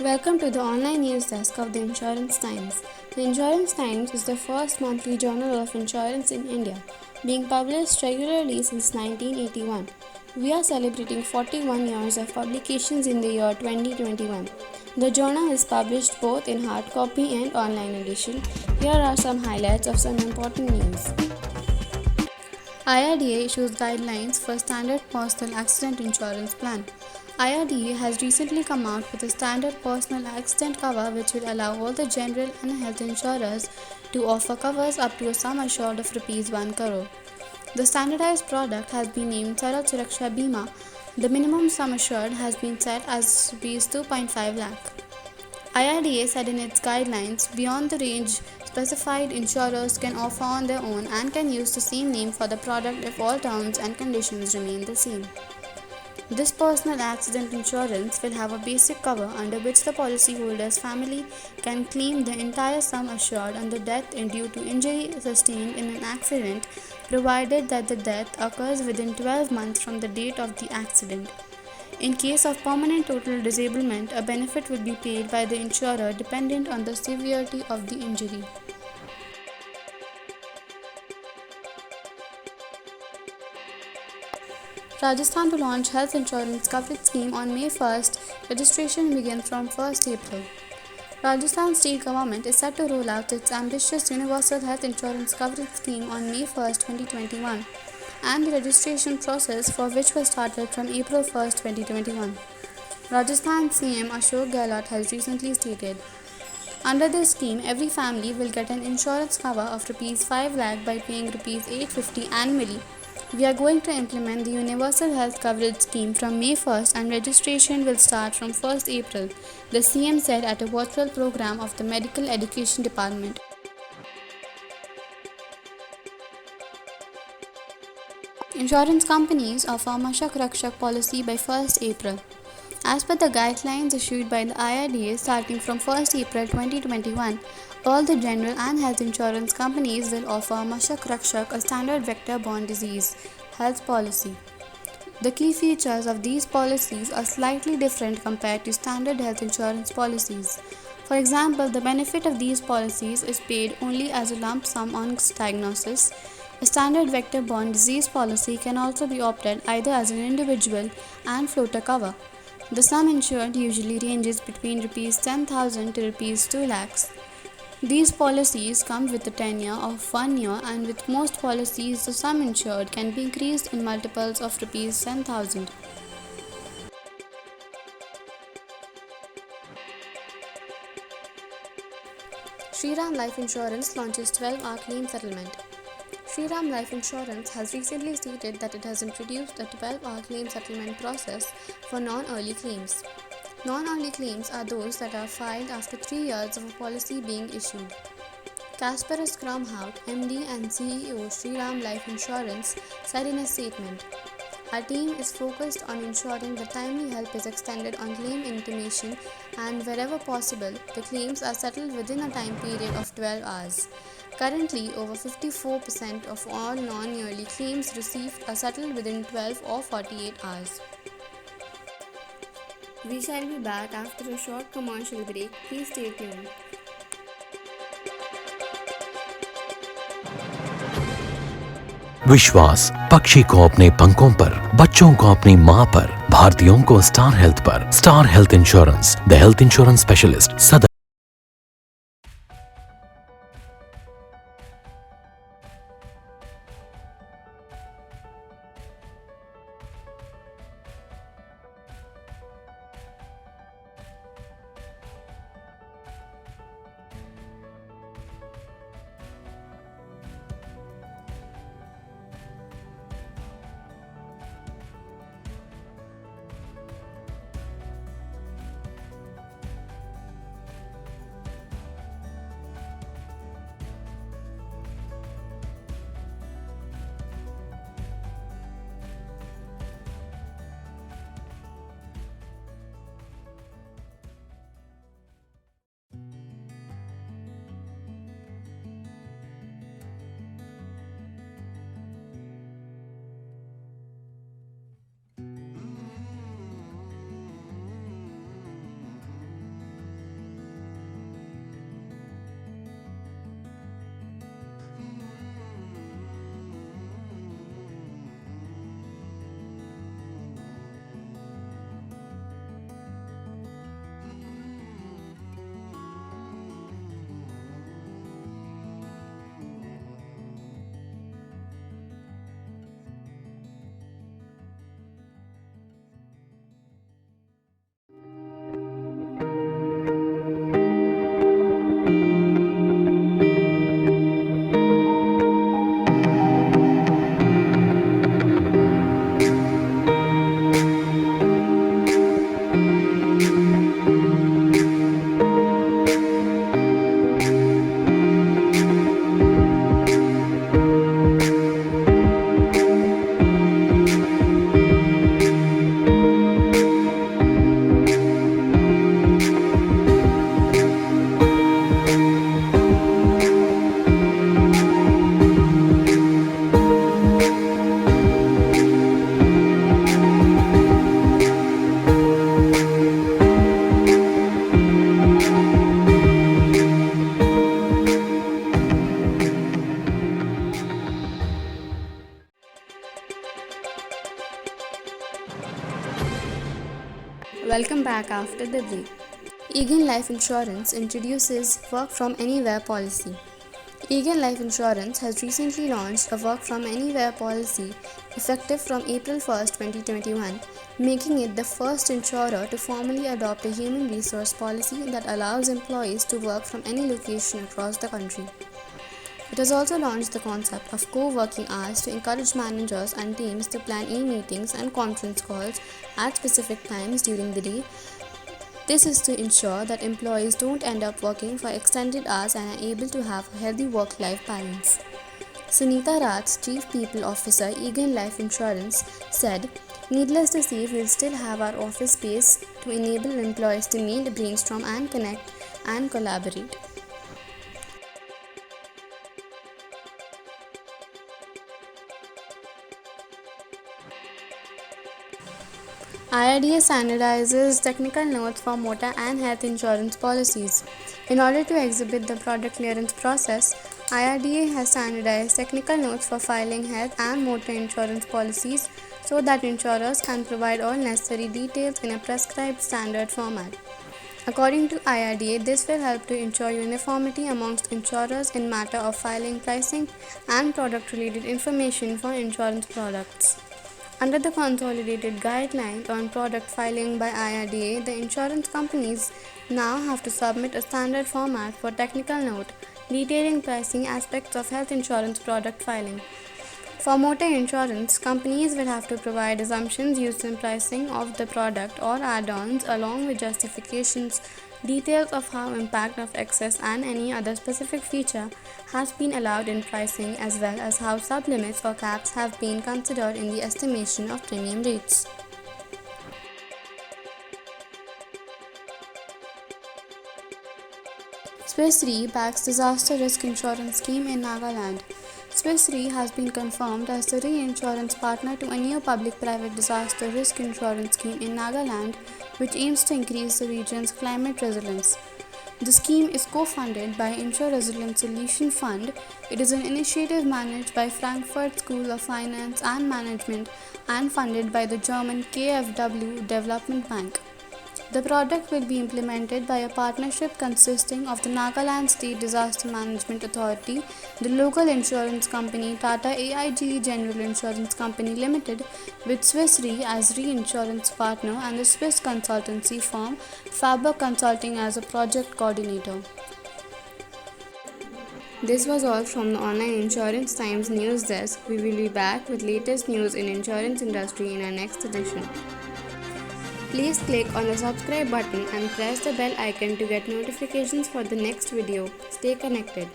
Welcome to the online news desk of the Insurance Times. The Insurance Times is the first monthly journal of insurance in India, being published regularly since 1981. We are celebrating 41 years of publications in the year 2021. The journal is published both in hard copy and online edition. Here are some highlights of some important news. IRDA issues guidelines for standard personal accident insurance plan. IRDA has recently come out with a standard personal accident cover which will allow all the general and health insurers to offer covers up to a sum assured of Rs 1 crore. The standardized product has been named Saral Suraksha Bima. The minimum sum assured has been set as Rs 2.5 lakh. IRDA said in its guidelines, beyond the range specified, insurers can offer on their own and can use the same name for the product if all terms and conditions remain the same. This personal accident insurance will have a basic cover under which the policyholder's family can claim the entire sum assured on the death due to injury sustained in an accident, provided that the death occurs within 12 months from the date of the accident. In case of permanent total disablement, a benefit will be paid by the insurer dependent on the severity of the injury. Rajasthan to launch health insurance coverage scheme on May 1st. Registration begins from 1st April. Rajasthan state government is set to roll out its ambitious universal health insurance coverage scheme on May 1st, 2021, and the registration process for which was started from April 1st, 2021. Rajasthan CM Ashok Gehlot has recently stated, under this scheme, every family will get an insurance cover of Rs 5 lakh by paying Rs 850 annually. We are going to implement the Universal Health Coverage Scheme from May 1st and registration will start from 1st April, the CM said at a virtual program of the Medical Education Department. Insurance companies offer Mashak Rakshak policy by 1st April. As per the guidelines issued by the IRDA starting from 1st April 2021, all the general and health insurance companies will offer Mashak Rakshak, a standard vector-borne disease health policy. The key features of these policies are slightly different compared to standard health insurance policies. For example, the benefit of these policies is paid only as a lump sum on diagnosis. A standard vector-borne disease policy can also be opted either as an individual and floater cover. The sum insured usually ranges between Rs 10,000 to Rs 2 lakhs. These policies come with a tenure of 1 year, and with most policies, the sum insured can be increased in multiples of Rs 10,000. Shriram Life Insurance launches 12-hour claim settlement. Shriram Life Insurance has recently stated that it has introduced a 12-hour claim settlement process for non-early claims. Non-early claims are those that are filed after 3 years of a policy being issued. Kasparas Krumhout, MD and CEO Shriram Life Insurance, said in a statement, "Our team is focused on ensuring that timely help is extended on claim intimation and wherever possible, the claims are settled within a time period of 12 hours. Currently, over 54% of all non-yearly claims received are settled within 12 or 48 hours. We shall be back after a short commercial break. Please stay tuned. विश्वास, पक्षी को अपने पंखों पर, बच्चों को अपनी मां पर, भारतीयों को स्टार हेल्थ पर। Star health insurance, the health insurance specialist, सदा। Welcome back after the break. Egan Life Insurance introduces Work From Anywhere policy. Egan Life Insurance has recently launched a Work From Anywhere policy effective from April 1, 2021, making it the first insurer to formally adopt a human resource policy that allows employees to work from any location across the country. It has also launched the concept of co-working hours to encourage managers and teams to plan e-meetings and conference calls at specific times during the day. This is to ensure that employees don't end up working for extended hours and are able to have a healthy work-life balance. Sunita Raj, Chief People Officer, Egan Life Insurance, said, "Needless to say, we'll still have our office space to enable employees to meet, brainstorm and connect and collaborate." IRDA standardizes technical notes for motor and health insurance policies. In order to exhibit the product clearance process, IRDA has standardized technical notes for filing health and motor insurance policies so that insurers can provide all necessary details in a prescribed standard format. According to IRDA, this will help to ensure uniformity amongst insurers in matter of filing, pricing, and product-related information for insurance products. Under the Consolidated Guidelines on Product Filing by IRDA, the insurance companies now have to submit a standard format for technical note detailing pricing aspects of health insurance product filing. For motor insurance, companies will have to provide assumptions used in pricing of the product or add-ons along with justifications, details of how impact of excess and any other specific feature has been allowed in pricing, as well as how sublimits or caps have been considered in the estimation of premium rates. Swiss Re backs disaster risk insurance scheme in Nagaland. Swiss Re has been confirmed as the reinsurance partner to a new public-private disaster risk insurance scheme in Nagaland, which aims to increase the region's climate resilience. The scheme is co-funded by Insure Resilience Solution Fund. It is an initiative managed by Frankfurt School of Finance and Management and funded by the German KfW Development Bank. The product will be implemented by a partnership consisting of the Nagaland State Disaster Management Authority, the local insurance company Tata AIG General Insurance Company Limited, with Swiss Re as reinsurance partner and the Swiss consultancy firm Faber Consulting as a project coordinator. This was all from the Online Insurance Times news desk. We will be back with latest news in insurance industry in our next edition. Please click on the subscribe button and press the bell icon to get notifications for the next video. Stay connected.